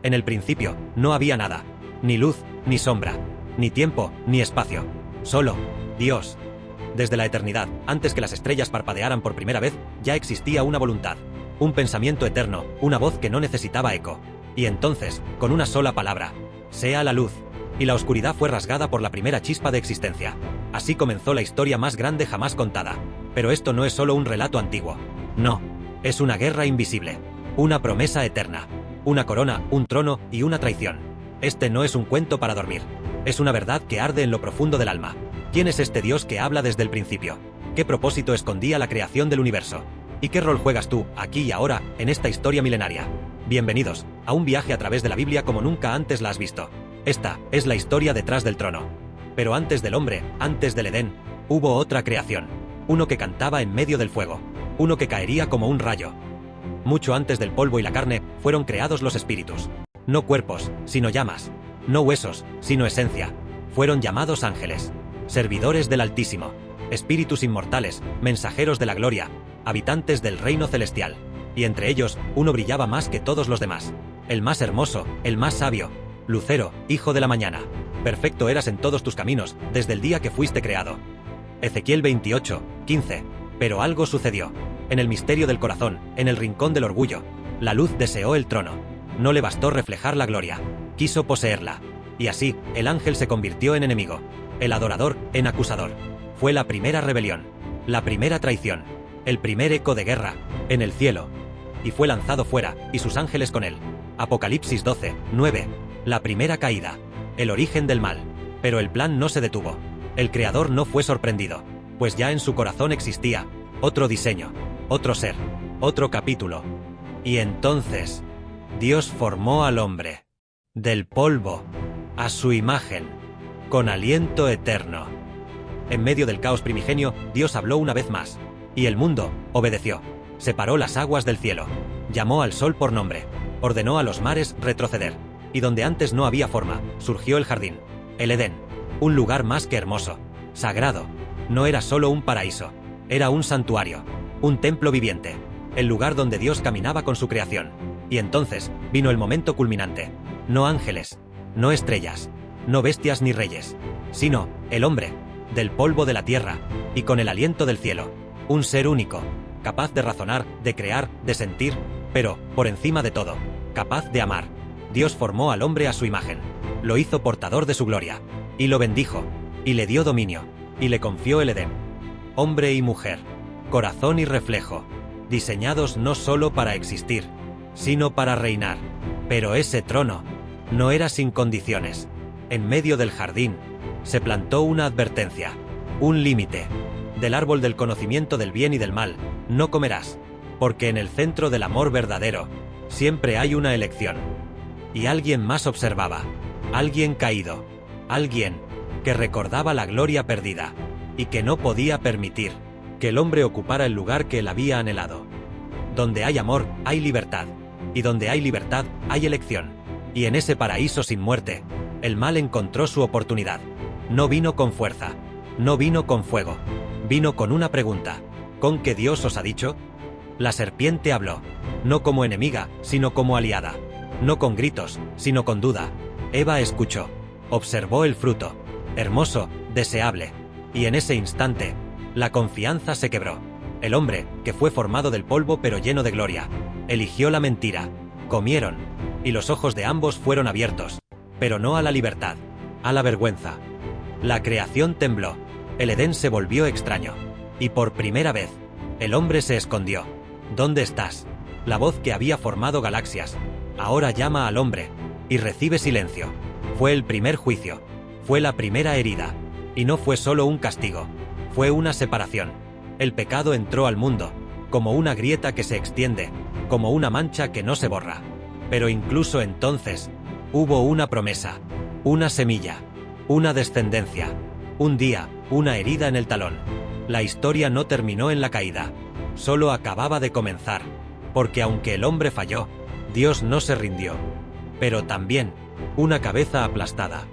En el principio, no había nada. Ni luz, ni sombra. Ni tiempo, ni espacio. Solo Dios. Desde la eternidad, antes que las estrellas parpadearan por primera vez, ya existía una voluntad. Un pensamiento eterno, una voz que no necesitaba eco. Y entonces, con una sola palabra, sea la luz. Y la oscuridad fue rasgada por la primera chispa de existencia. Así comenzó la historia más grande jamás contada. Pero esto no es solo un relato antiguo. No. Es una guerra invisible. Una promesa eterna. Una corona, un trono y una traición. Este no es un cuento para dormir. Es una verdad que arde en lo profundo del alma. ¿Quién es este Dios que habla desde el principio? ¿Qué propósito escondía la creación del universo? ¿Y qué rol juegas tú, aquí y ahora, en esta historia milenaria? Bienvenidos a un viaje a través de la Biblia como nunca antes la has visto. Esta es la historia detrás del trono. Pero antes del hombre, antes del Edén, hubo otra creación. Uno que cantaba en medio del fuego. Uno que caería como un rayo. Mucho antes del polvo y la carne, fueron creados los espíritus. No cuerpos, sino llamas. No huesos, sino esencia. Fueron llamados ángeles. Servidores del Altísimo. Espíritus inmortales, mensajeros de la gloria, habitantes del reino celestial. Y entre ellos, uno brillaba más que todos los demás. El más hermoso, el más sabio. Lucero, hijo de la mañana. Perfecto eras en todos tus caminos, desde el día que fuiste creado. Ezequiel 28, 15. Pero algo sucedió. En el misterio del corazón, en el rincón del orgullo, la luz deseó el trono. No le bastó reflejar la gloria. Quiso poseerla. Y así, el ángel se convirtió en enemigo. El adorador, en acusador. Fue la primera rebelión. La primera traición. El primer eco de guerra, en el cielo. Y fue lanzado fuera, y sus ángeles con él. Apocalipsis 12, 9. La primera caída. El origen del mal. Pero el plan no se detuvo. El creador no fue sorprendido. Pues ya en su corazón existía otro diseño, otro ser, otro capítulo. Y entonces, Dios formó al hombre. Del polvo, a su imagen, con aliento eterno. En medio del caos primigenio, Dios habló una vez más. Y el mundo obedeció. Separó las aguas del cielo. Llamó al sol por nombre. Ordenó a los mares retroceder. Y donde antes no había forma, surgió el jardín. El Edén. Un lugar más que hermoso. Sagrado. No era solo un paraíso. Era un santuario. Un templo viviente. El lugar donde Dios caminaba con su creación. Y entonces, vino el momento culminante. No ángeles. No estrellas. No bestias ni reyes. Sino, el hombre. Del polvo de la tierra. Y con el aliento del cielo. Un ser único. Capaz de razonar, de crear, de sentir. Pero, por encima de todo, capaz de amar. Dios formó al hombre a su imagen. Lo hizo portador de su gloria. Y lo bendijo. Y le dio dominio. Y le confió el Edén. Hombre y mujer. Corazón y reflejo. Diseñados no solo para existir, sino para reinar. Pero ese trono no era sin condiciones. En medio del jardín se plantó una advertencia. Un límite. Del árbol del conocimiento del bien y del mal no comerás. Porque en el centro del amor verdadero siempre hay una elección. Y alguien más observaba. Alguien caído. Alguien que recordaba la gloria perdida. Y que no podía permitir que el hombre ocupara el lugar que él había anhelado. Donde hay amor, hay libertad. Y donde hay libertad, hay elección. Y en ese paraíso sin muerte, el mal encontró su oportunidad. No vino con fuerza. No vino con fuego. Vino con una pregunta. ¿Con qué Dios os ha dicho? La serpiente habló. No como enemiga, sino como aliada. No con gritos, sino con duda. Eva escuchó. Observó el fruto. Hermoso, deseable. Y en ese instante, la confianza se quebró. El hombre, que fue formado del polvo pero lleno de gloria, eligió la mentira. Comieron. Y los ojos de ambos fueron abiertos. Pero no a la libertad, a la vergüenza. La creación tembló. El Edén se volvió extraño. Y por primera vez, el hombre se escondió. ¿Dónde estás? La voz que había formado galaxias, ahora llama al hombre. Y recibe silencio. Fue el primer juicio. Fue la primera herida. Y no fue solo un castigo. Fue una separación. El pecado entró al mundo, como una grieta que se extiende, como una mancha que no se borra. Pero incluso entonces, hubo una promesa, una semilla, una descendencia, un día, una herida en el talón. La historia no terminó en la caída, solo acababa de comenzar, porque aunque el hombre falló, Dios no se rindió. Pero también, una cabeza aplastada.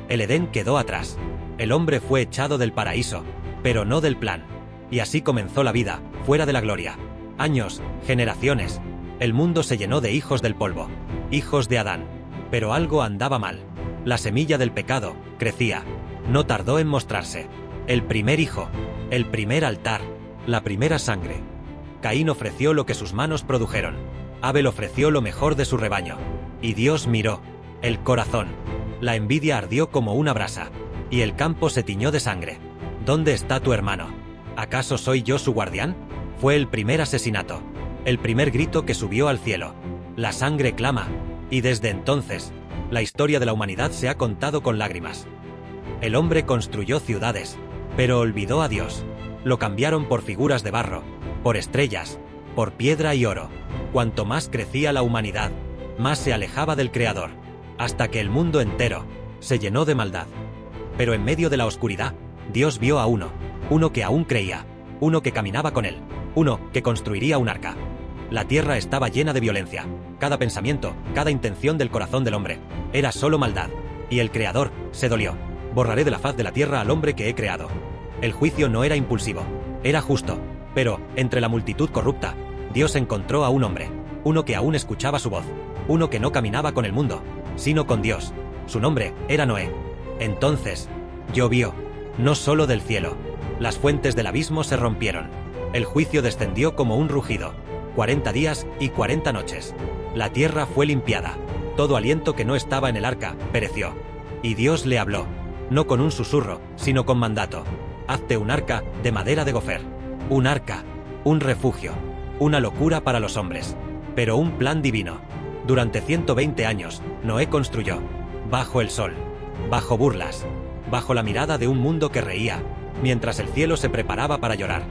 El Edén quedó atrás. El hombre fue echado del paraíso, pero no del plan. Y así comenzó la vida, fuera de la gloria. Años, generaciones. El mundo se llenó de hijos del polvo. hijos de Adán. Pero algo andaba mal. La semilla del pecado crecía. No tardó en mostrarse. El primer hijo, el primer altar, la primera sangre. Caín ofreció lo que sus manos produjeron. Abel ofreció lo mejor de su rebaño. Y Dios miró el corazón. La envidia ardió como una brasa. Y el campo se tiñó de sangre. ¿Dónde está tu hermano? ¿Acaso soy yo su guardián? Fue el primer asesinato. El primer grito que subió al cielo. La sangre clama. Y desde entonces, la historia de la humanidad se ha contado con lágrimas. El hombre construyó ciudades, pero olvidó a Dios. Lo cambiaron por figuras de barro, por estrellas, por piedra y oro. Cuanto más crecía la humanidad, más se alejaba del Creador, hasta que el mundo entero se llenó de maldad. Pero en medio de la oscuridad, Dios vio a uno que aún creía, uno que caminaba con él, uno que construiría un arca. La tierra estaba llena de violencia. Cada pensamiento, cada intención del corazón del hombre, era solo maldad. Y el Creador se dolió. Borraré de la faz de la tierra al hombre que he creado. El juicio no era impulsivo, era justo. Pero, entre la multitud corrupta, Dios encontró a un hombre, uno que aún escuchaba su voz, uno que no caminaba con el mundo, sino con Dios. Su nombre era Noé. Entonces, llovió, no solo del cielo. Las fuentes del abismo se rompieron. El juicio descendió como un rugido. 40 días y 40 noches. La tierra fue limpiada. Todo aliento que no estaba en el arca pereció. Y Dios le habló, no con un susurro, sino con mandato. Hazte un arca de madera de gofer. Un arca, un refugio, una locura para los hombres, pero un plan divino. Durante 120 años, Noé construyó, bajo el sol, bajo burlas, bajo la mirada de un mundo que reía, mientras el cielo se preparaba para llorar.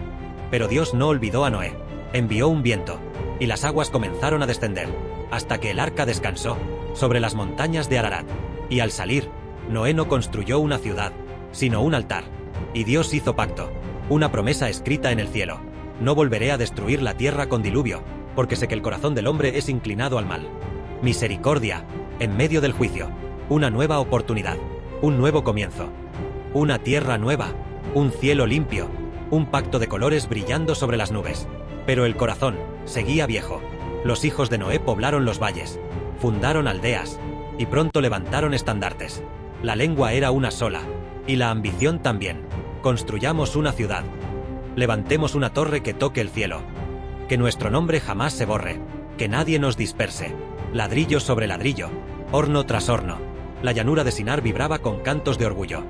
Pero Dios no olvidó a Noé, envió un viento, y las aguas comenzaron a descender, hasta que el arca descansó sobre las montañas de Ararat. Y al salir, Noé no construyó una ciudad, sino un altar. Y Dios hizo pacto, una promesa escrita en el cielo. No volveré a destruir la tierra con diluvio, porque sé que el corazón del hombre es inclinado al mal. Misericordia, en medio del juicio. Una nueva oportunidad, un nuevo comienzo. Una tierra nueva, un cielo limpio, un pacto de colores brillando sobre las nubes. Pero el corazón seguía viejo. Los hijos de Noé poblaron los valles, fundaron aldeas, y pronto levantaron estandartes. La lengua era una sola, y la ambición también. Construyamos una ciudad. Levantemos una torre que toque el cielo. Que nuestro nombre jamás se borre, que nadie nos disperse. Ladrillo sobre ladrillo, horno tras horno. La llanura de Sinar vibraba con cantos de orgullo.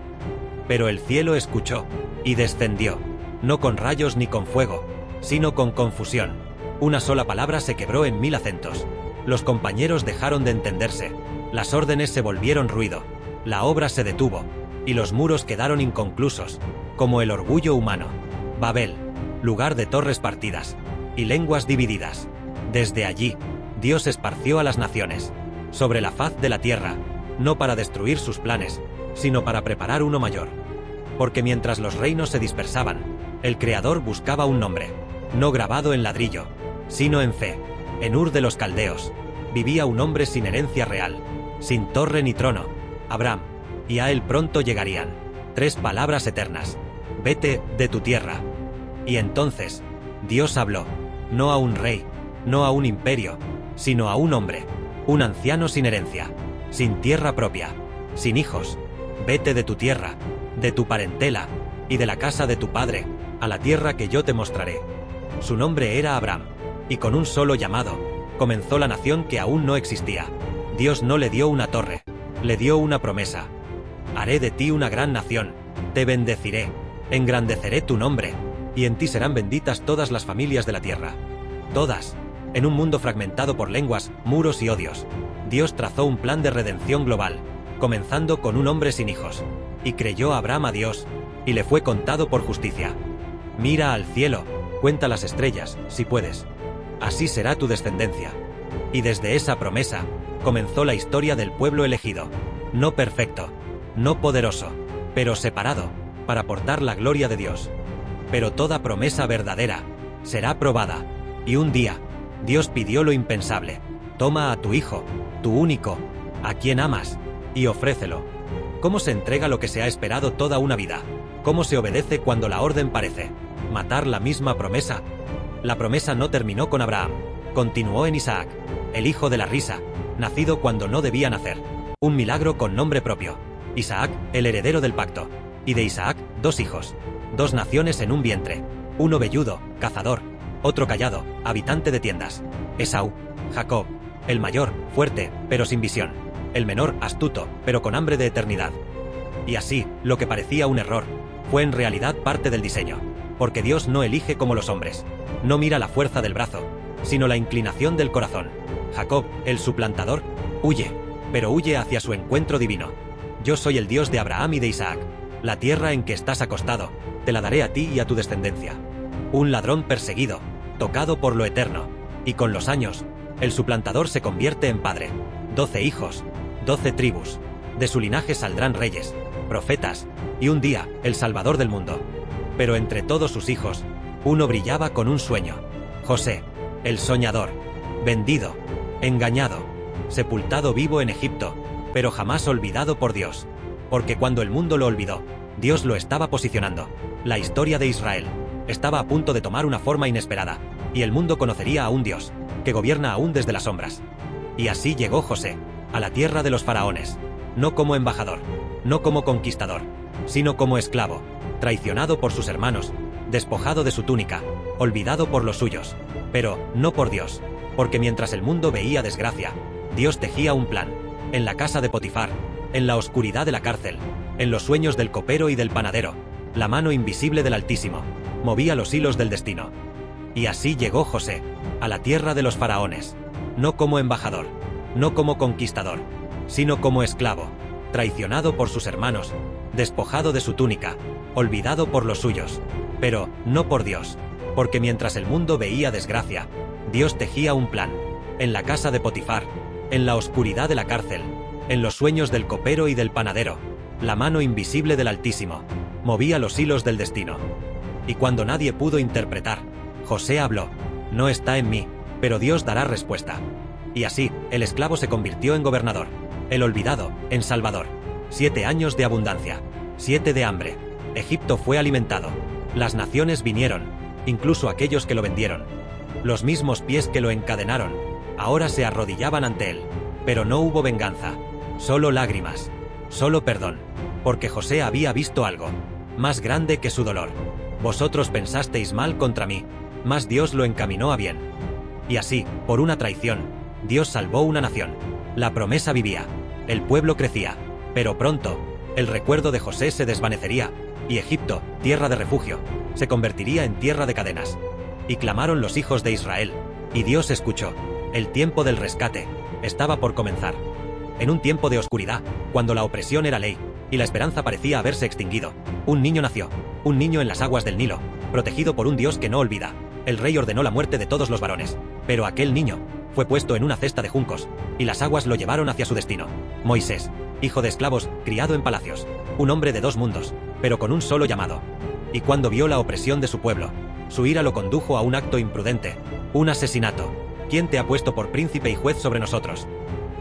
Pero el cielo escuchó, y descendió, no con rayos ni con fuego, sino con confusión. Una sola palabra se quebró en 1000 acentos. Los compañeros dejaron de entenderse, las órdenes se volvieron ruido, la obra se detuvo, y los muros quedaron inconclusos, como el orgullo humano. Babel, lugar de torres partidas, y lenguas divididas. Desde allí, Dios esparció a las naciones, sobre la faz de la tierra, no para destruir sus planes, sino para preparar uno mayor. Porque mientras los reinos se dispersaban, el Creador buscaba un nombre, no grabado en ladrillo, sino en fe. En Ur de los Caldeos, vivía un hombre sin herencia real, sin torre ni trono, Abraham, y a él pronto llegarían 3 palabras eternas: vete de tu tierra. Y entonces, Dios habló, no a un rey, no a un imperio, sino a un hombre, un anciano sin herencia, sin tierra propia, sin hijos. Vete de tu tierra, de tu parentela, y de la casa de tu padre, a la tierra que yo te mostraré. Su nombre era Abraham, y con un solo llamado, comenzó la nación que aún no existía. Dios no le dio una torre, le dio una promesa. Haré de ti una gran nación, te bendeciré, engrandeceré tu nombre, y en ti serán benditas todas las familias de la tierra. Todas. En un mundo fragmentado por lenguas, muros y odios, Dios trazó un plan de redención global, comenzando con un hombre sin hijos. Y creyó Abraham a Dios, y le fue contado por justicia. Mira al cielo, cuenta las estrellas, si puedes. Así será tu descendencia. Y desde esa promesa, comenzó la historia del pueblo elegido. No perfecto, no poderoso, pero separado, para portar la gloria de Dios. Pero toda promesa verdadera será probada. Y un día, Dios pidió lo impensable. Toma a tu hijo, tu único, a quien amas, y ofrécelo. ¿Cómo se entrega lo que se ha esperado toda una vida? ¿Cómo se obedece cuando la orden parece matar la misma promesa? La promesa no terminó con Abraham, continuó en Isaac, el hijo de la risa, nacido cuando no debía nacer. Un milagro con nombre propio. Isaac, el heredero del pacto. Y de Isaac, 2 hijos. 2 naciones en un vientre. Uno velludo, cazador. Otro callado, habitante de tiendas. Esaú. Jacob. El mayor, fuerte, pero sin visión. El menor, astuto, pero con hambre de eternidad. Y así, lo que parecía un error, fue en realidad parte del diseño. Porque Dios no elige como los hombres. No mira la fuerza del brazo, sino la inclinación del corazón. Jacob, el suplantador, huye, pero huye hacia su encuentro divino. Yo soy el Dios de Abraham y de Isaac. La tierra en que estás acostado, te la daré a ti y a tu descendencia. Un ladrón perseguido, tocado por lo eterno. Y con los años, el suplantador se convierte en padre. 12 hijos, 12 tribus. De su linaje saldrán reyes, profetas, y un día, el Salvador del mundo. Pero entre todos sus hijos, uno brillaba con un sueño. José, el soñador, vendido, engañado, sepultado vivo en Egipto, pero jamás olvidado por Dios. Porque cuando el mundo lo olvidó, Dios lo estaba posicionando. La historia de Israel estaba a punto de tomar una forma inesperada, y el mundo conocería a un Dios, que gobierna aún desde las sombras. Y así llegó José, a la tierra de los faraones, no como embajador, no como conquistador, sino como esclavo, traicionado por sus hermanos, despojado de su túnica, olvidado por los suyos, pero no por Dios, porque mientras el mundo veía desgracia, Dios tejía un plan, en la casa de Potifar, en la oscuridad de la cárcel, en los sueños del copero y del panadero, la mano invisible del Altísimo, movía los hilos del destino. Y así llegó José, a la tierra de los faraones, no como embajador, no como conquistador, sino como esclavo, traicionado por sus hermanos, despojado de su túnica, olvidado por los suyos, pero no por Dios, porque mientras el mundo veía desgracia, Dios tejía un plan, en la casa de Potifar, en la oscuridad de la cárcel, en los sueños del copero y del panadero, la mano invisible del Altísimo, movía los hilos del destino. Y cuando nadie pudo interpretar, José habló, no está en mí, pero Dios dará respuesta. Y así, el esclavo se convirtió en gobernador, el olvidado, en salvador. 7 años de abundancia, 7 de hambre. Egipto fue alimentado. Las naciones vinieron, incluso aquellos que lo vendieron. Los mismos pies que lo encadenaron, ahora se arrodillaban ante él. Pero no hubo venganza, solo lágrimas, solo perdón, porque José había visto algo, más grande que su dolor. Vosotros pensasteis mal contra mí, mas Dios lo encaminó a bien. Y así, por una traición, Dios salvó una nación. La promesa vivía, el pueblo crecía, pero pronto, el recuerdo de José se desvanecería, y Egipto, tierra de refugio, se convertiría en tierra de cadenas. Y clamaron los hijos de Israel, y Dios escuchó. El tiempo del rescate estaba por comenzar. En un tiempo de oscuridad, cuando la opresión era ley, y la esperanza parecía haberse extinguido, un niño nació, un niño en las aguas del Nilo, protegido por un Dios que no olvida. El rey ordenó la muerte de todos los varones, pero aquel niño fue puesto en una cesta de juncos, y las aguas lo llevaron hacia su destino. Moisés, hijo de esclavos, criado en palacios, un hombre de 2 mundos, pero con un solo llamado. Y cuando vio la opresión de su pueblo, su ira lo condujo a un acto imprudente, un asesinato. ¿Quién te ha puesto por príncipe y juez sobre nosotros?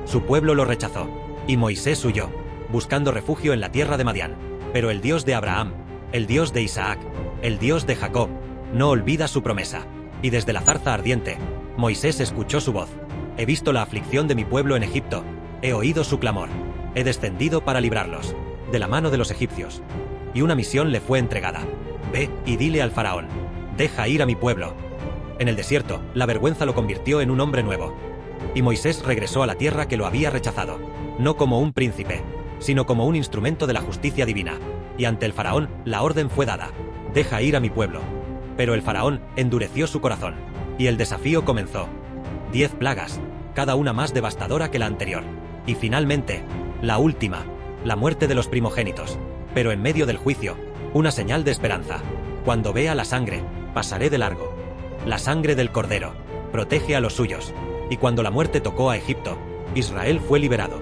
Su pueblo lo rechazó, y Moisés huyó, buscando refugio en la tierra de Madián. Pero el Dios de Abraham, el Dios de Isaac, el Dios de Jacob, no olvida su promesa. Y desde la zarza ardiente, Moisés escuchó su voz. He visto la aflicción de mi pueblo en Egipto, he oído su clamor, he descendido para librarlos de la mano de los egipcios. Y una misión le fue entregada. Ve y dile al faraón, deja ir a mi pueblo. En el desierto, la vergüenza lo convirtió en un hombre nuevo. Y Moisés regresó a la tierra que lo había rechazado, no como un príncipe, sino como un instrumento de la justicia divina. Y ante el faraón, la orden fue dada, deja ir a mi pueblo. Pero el faraón endureció su corazón, y el desafío comenzó. 10 plagas, cada una más devastadora que la anterior. Y finalmente, la última, la muerte de los primogénitos. Pero en medio del juicio, una señal de esperanza. Cuando vea la sangre, pasaré de largo. La sangre del cordero protege a los suyos. Y cuando la muerte tocó a Egipto, Israel fue liberado.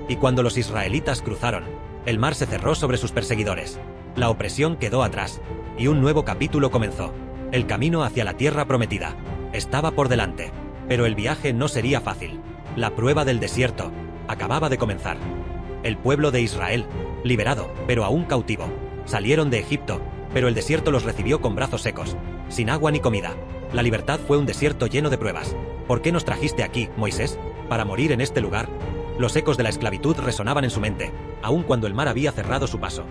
Y cuando los israelitas cruzaron, el mar se cerró sobre sus perseguidores. La opresión quedó atrás, y un nuevo capítulo comenzó. El camino hacia la tierra prometida estaba por delante, pero el viaje no sería fácil. La prueba del desierto acababa de comenzar. El pueblo de Israel, liberado, pero aún cautivo, salieron de Egipto, pero el desierto los recibió con brazos secos, sin agua ni comida. La libertad fue un desierto lleno de pruebas. ¿Por qué nos trajiste aquí, Moisés? ¿Para morir en este lugar? Los ecos de la esclavitud resonaban en su mente, aun cuando el mar había cerrado su paso.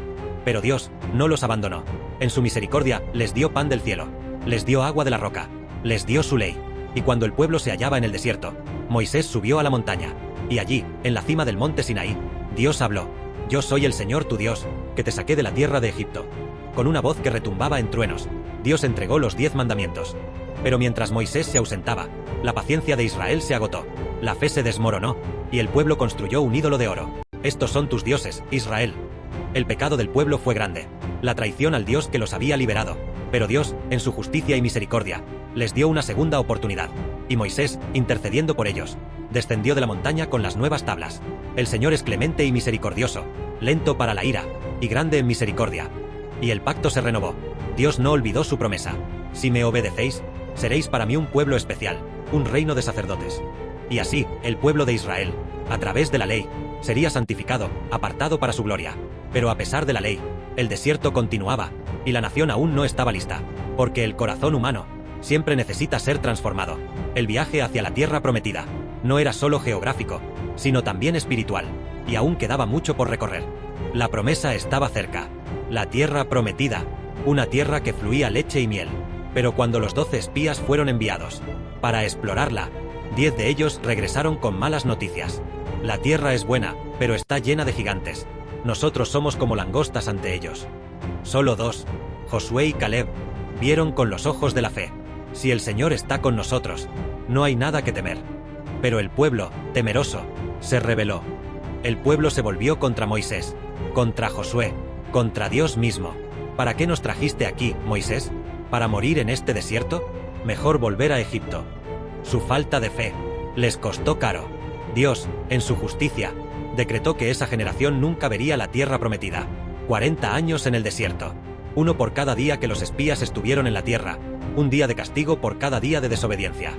Pero Dios no los abandonó. En su misericordia les dio pan del cielo, les dio agua de la roca, les dio su ley. Y cuando el pueblo se hallaba en el desierto, Moisés subió a la montaña, y allí, en la cima del monte Sinaí, Dios habló: Yo soy el Señor tu Dios, que te saqué de la tierra de Egipto. Con una voz que retumbaba en truenos, Dios entregó los 10 mandamientos. Pero mientras Moisés se ausentaba, la paciencia de Israel se agotó, la fe se desmoronó, y el pueblo construyó un ídolo de oro. Estos son tus dioses, Israel. El pecado del pueblo fue grande, la traición al Dios que los había liberado. Pero Dios, en su justicia y misericordia, les dio una segunda oportunidad, y Moisés, intercediendo por ellos, descendió de la montaña con las nuevas tablas. El Señor es clemente y misericordioso, lento para la ira, y grande en misericordia. Y el pacto se renovó. Dios no olvidó su promesa. Si me obedecéis, seréis para mí un pueblo especial, un reino de sacerdotes. Y así, el pueblo de Israel, a través de la ley, sería santificado, apartado para su gloria. Pero a pesar de la ley, el desierto continuaba, y la nación aún no estaba lista, porque el corazón humano siempre necesita ser transformado. El viaje hacia la tierra prometida no era solo geográfico, sino también espiritual, y aún quedaba mucho por recorrer. La promesa estaba cerca, la tierra prometida, una tierra que fluía leche y miel. Pero cuando los 12 espías fueron enviados para explorarla, 10 de ellos regresaron con malas noticias. La tierra es buena, pero está llena de gigantes. Nosotros somos como langostas ante ellos. Solo 2, Josué y Caleb, vieron con los ojos de la fe: si el Señor está con nosotros, no hay nada que temer. Pero el pueblo, temeroso, se rebeló. El pueblo se volvió contra Moisés, contra Josué, contra Dios mismo. ¿Para qué nos trajiste aquí, Moisés? ¿Para morir en este desierto? Mejor volver a Egipto. Su falta de fe les costó caro. Dios, en su justicia, decretó que esa generación nunca vería la tierra prometida. 40 años en el desierto, uno por cada día que los espías estuvieron en la tierra, un día de castigo por cada día de desobediencia.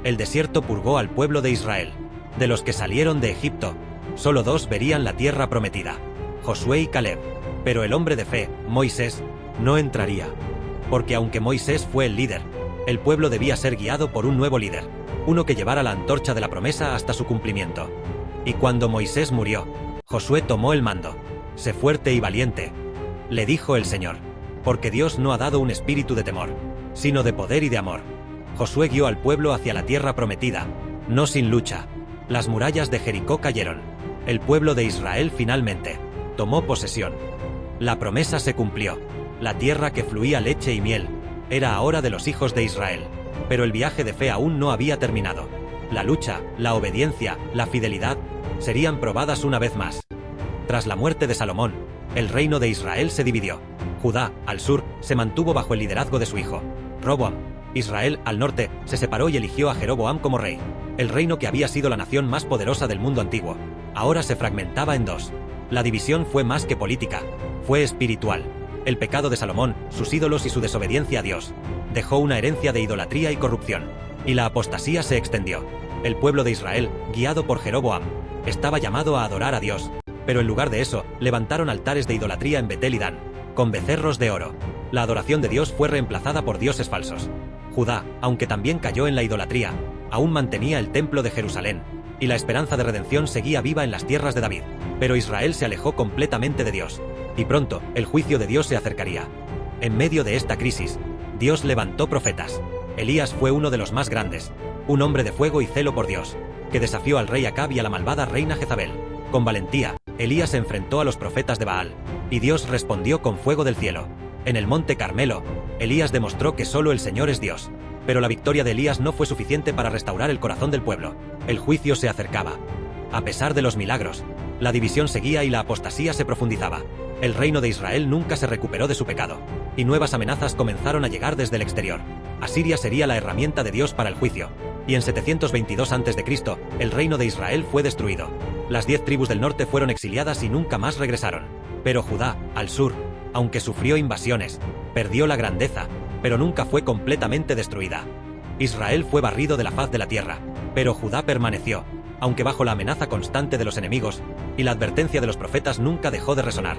El desierto purgó al pueblo de Israel. De los que salieron de Egipto, solo 2 verían la tierra prometida: Josué y Caleb. Pero el hombre de fe, Moisés, no entraría. Porque aunque Moisés fue el líder, el pueblo debía ser guiado por un nuevo líder, uno que llevara la antorcha de la promesa hasta su cumplimiento. Y cuando Moisés murió, Josué tomó el mando. Sé fuerte y valiente, le dijo el Señor, porque Dios no ha dado un espíritu de temor, sino de poder y de amor. Josué guió al pueblo hacia la tierra prometida, no sin lucha. Las murallas de Jericó cayeron. El pueblo de Israel finalmente tomó posesión. La promesa se cumplió. La tierra que fluía leche y miel era ahora de los hijos de Israel. Pero el viaje de fe aún no había terminado. La lucha, la obediencia, la fidelidad serían probadas una vez más. Tras la muerte de Salomón, el reino de Israel se dividió. Judá, al sur, se mantuvo bajo el liderazgo de su hijo, Roboam. Israel, al norte, se separó y eligió a Jeroboam como rey. El reino que había sido la nación más poderosa del mundo antiguo, ahora se fragmentaba en 2. La división fue más que política, fue espiritual. El pecado de Salomón, sus ídolos y su desobediencia a Dios, dejó una herencia de idolatría y corrupción, y la apostasía se extendió. El pueblo de Israel, guiado por Jeroboam, estaba llamado a adorar a Dios, pero en lugar de eso, levantaron altares de idolatría en Betel y Dan, con becerros de oro. La adoración de Dios fue reemplazada por dioses falsos. Judá, aunque también cayó en la idolatría, aún mantenía el templo de Jerusalén, y la esperanza de redención seguía viva en las tierras de David. Pero Israel se alejó completamente de Dios, y pronto, el juicio de Dios se acercaría. En medio de esta crisis, Dios levantó profetas. Elías fue uno de los más grandes, un hombre de fuego y celo por Dios, que desafió al rey Acab y a la malvada reina Jezabel. Con valentía, Elías se enfrentó a los profetas de Baal, y Dios respondió con fuego del cielo. En el monte Carmelo, Elías demostró que solo el Señor es Dios. Pero la victoria de Elías no fue suficiente para restaurar el corazón del pueblo. El juicio se acercaba. A pesar de los milagros, la división seguía y la apostasía se profundizaba. El reino de Israel nunca se recuperó de su pecado, y nuevas amenazas comenzaron a llegar desde el exterior. Asiria sería la herramienta de Dios para el juicio, y en 722 a.C., el reino de Israel fue destruido. Las 10 tribus del norte fueron exiliadas y nunca más regresaron. Pero Judá, al sur, aunque sufrió invasiones, perdió la grandeza, pero nunca fue completamente destruida. Israel fue barrido de la faz de la tierra, pero Judá permaneció, aunque bajo la amenaza constante de los enemigos, y la advertencia de los profetas nunca dejó de resonar.